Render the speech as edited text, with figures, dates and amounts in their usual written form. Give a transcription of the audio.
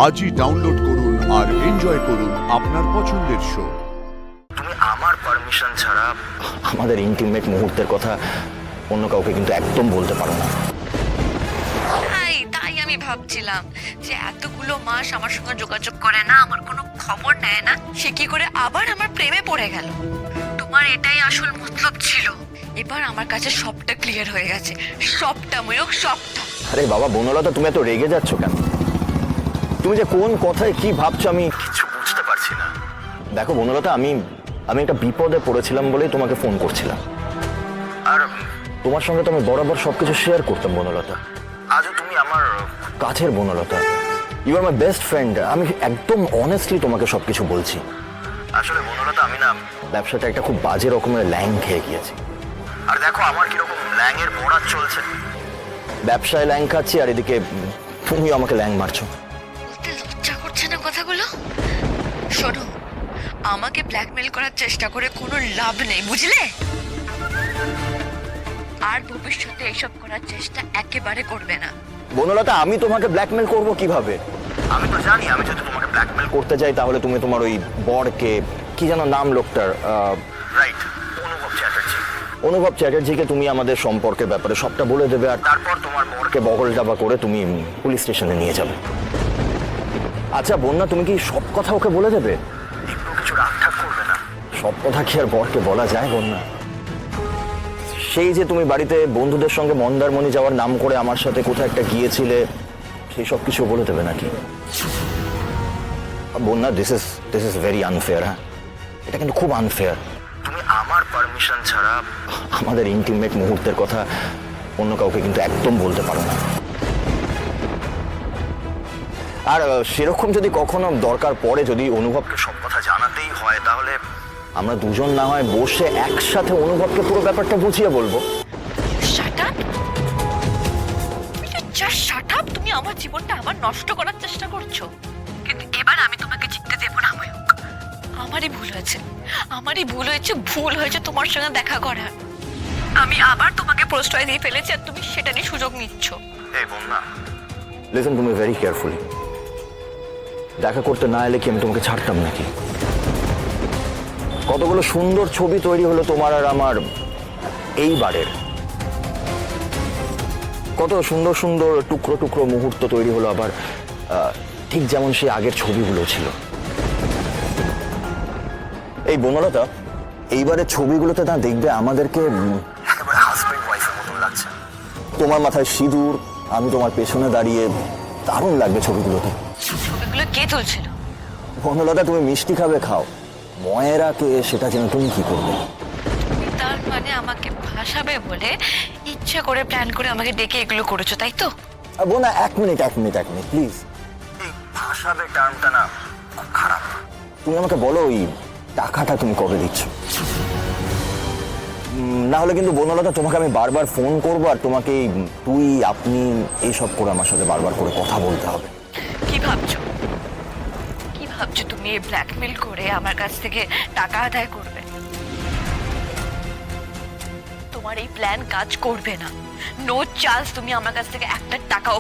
আজই ডাউনলোড করুন আর এনজয় করুন আপনার পছন্দের শো। তুমি আমার পারমিশন ছাড়া আমাদের ইন্টিমেট মুহূর্তের কথা অন্য কাউকে কিন্তু একদম বলতে পারো না। তাই আমি ভাবছিলাম যে এতগুলো মাস আমার সঙ্গে যোগাযোগ করে না, আমার কোনো খবর নেয় না, সে কি করে আবার আমার প্রেমে পড়ে গেল। তোমার এটাই আসল মতলব ছিল। এবার আমার কাছে সবটা ক্লিয়ার হয়ে গেছে, সবটা ময়ূক, সবটা। আরে বাবা বনলতা, তুমি এত রেগে যাচ্ছ কেন? তুমি যে কোন কথায় কি ভাবছো আমি কিছু বুঝতে পারছি না। দেখো বনলতা, আমি একটা বিপদে পড়েছিলাম বলেই তোমাকে ফোন করছিলাম। আর তোমার সঙ্গে তো আমি বরাবর সবকিছু শেয়ার করতাম বনলতা। আজও তুমি আমার কাছের Banalata, you are my best friend. আমি একদম অনেস্টলি তোমাকে সবকিছু বলছি। আসলে বনলতা, আমি না ব্যবসাটা একটা খুব বাজে রকমের ল্যাং খেয়ে গিয়েছি। আর দেখো আমার কিরকম ল্যাংয়ের ভরাট চলছে। ব্যবসায় ল্যাং খাচ্ছি আর এদিকে তুমিও আমাকে ল্যাং মারছো। বলতে লজ্জা করছে না কথাগুলো? শোনো, আমাকে ব্ল্যাকমেল করার চেষ্টা করে কোনো লাভ নেই, বুঝলে? আর ভবিষ্যতে এসব করার চেষ্টা একেবারে করবে না। বনলতা, আমি তোমাকে ব্ল্যাকমেল করব কিভাবে? আমি তো জানি আমি যদি তোমাকে ব্ল্যাকমেল করতে যাই তাহলে তুমি তোমার ওই বরকে, কি যেন নাম লোকটার, রাইট, অনুভব চ্যাটার্জিকে তুমি আমাদের সম্পর্কের ব্যাপারে সবটা বলে দেবে, আর তারপর তোমার বরকে বগল ডাবা করে তুমি পুলিশ স্টেশনে নিয়ে যাবে। আচ্ছা বন্যা, তুমি কি সব কথা ওকে বলে দেবে? কিছু রাগঠাক করবে না? সব কথা কি আর বরকে বলা যায় বন্যা? সেই যে তুমি বাড়িতে বন্ধুদের সঙ্গে মন্দারমণি যাওয়ার নাম করে আমার সাথে কোথাও একটা গিয়েছিলে, সেই সব কিছু বলে দেবে নাকি? বন্যা, দিস ইজ ভেরি আনফেয়ার। হ্যাঁ, এটা কিন্তু খুব আনফেয়ার। তুমি আমার পারমিশন ছাড়া আমাদের ইন্টিমেট মুহূর্তের কথা অন্য কাউকে কিন্তু একদম বলতে পারো না। আর সেরকম যদি কখনো দরকার পড়ে, যদি অনুভবকে সব কথা জানাতেই হয়, তাহলে আমরা দুজন না হয় বসে একসাথে অনুভবকে পুরো ব্যাপারটা বুঝিয়ে বলবো। Shut up! Just shut up! তুমি আমার জীবনটা আবার নষ্ট করার চেষ্টা করছো, কিন্তু এবার আমি তোমাকে জিততে দেব না ময়ূক। আমারই ভুল হয়েছে তোমার সঙ্গে দেখা করার। আমি আবার তোমাকে প্রশ্রয় দিয়ে ফেলেছি আর তুমি সেটা নিয়ে সুযোগ নিচ্ছ। এই বন্যা, listen to me very carefully. দেখা করতে না এলে কি আমি তোমাকে ছাড়তাম নাকি? কতগুলো সুন্দর ছবি তৈরি হলো তোমার আর আমার এইবারের, কত সুন্দর সুন্দর টুকরো টুকরো মুহূর্ত তৈরি হলো আবার, ঠিক যেমন সেই আগের ছবিগুলো ছিল। এই বনলতা, এইবারের ছবিগুলোতে না দেখবে আমাদেরকে একেবারে হাজব্যান্ড ওয়াইফের মতন লাগছে। তোমার মাথায় সিঁদুর, আমি তোমার পেছনে দাঁড়িয়ে, দারুণ লাগবে ছবিগুলোতে। ছবিগুলো কে তুলছিল? বনলতা, তুমি মিষ্টি খাবে, খাও। ময়েরাকে সেটা যেন তুমি কি করবে? তার মানে আমাকে ভাসাবে বলে ইচ্ছা করে প্ল্যান করে আমাকে ডেকে এগুলো করেছো, তাই তো? বোনা, এক মিনিট প্লিজ। এই ভাসাবে টার্মটা না খুব খারাপ। তুমি আমাকে বলো, ওই টাকাটা তুমি কবে দিচ্ছ? না হলে কিন্তু বনলতা, তোমাকে আমি বারবার ফোন করবো আর তোমাকে তুই আপনি এইসব করে আমার সাথে বারবার করে কথা বলতে হবে। কি ভাবছো তুমি ব্ল্যাকমেল করে আমার কাছ থেকে টাকা আদায় করবে? তোমার এই প্ল্যান কাজ করবে না। নো চান্স তুমি আমার কাছ থেকে একটা টাকাও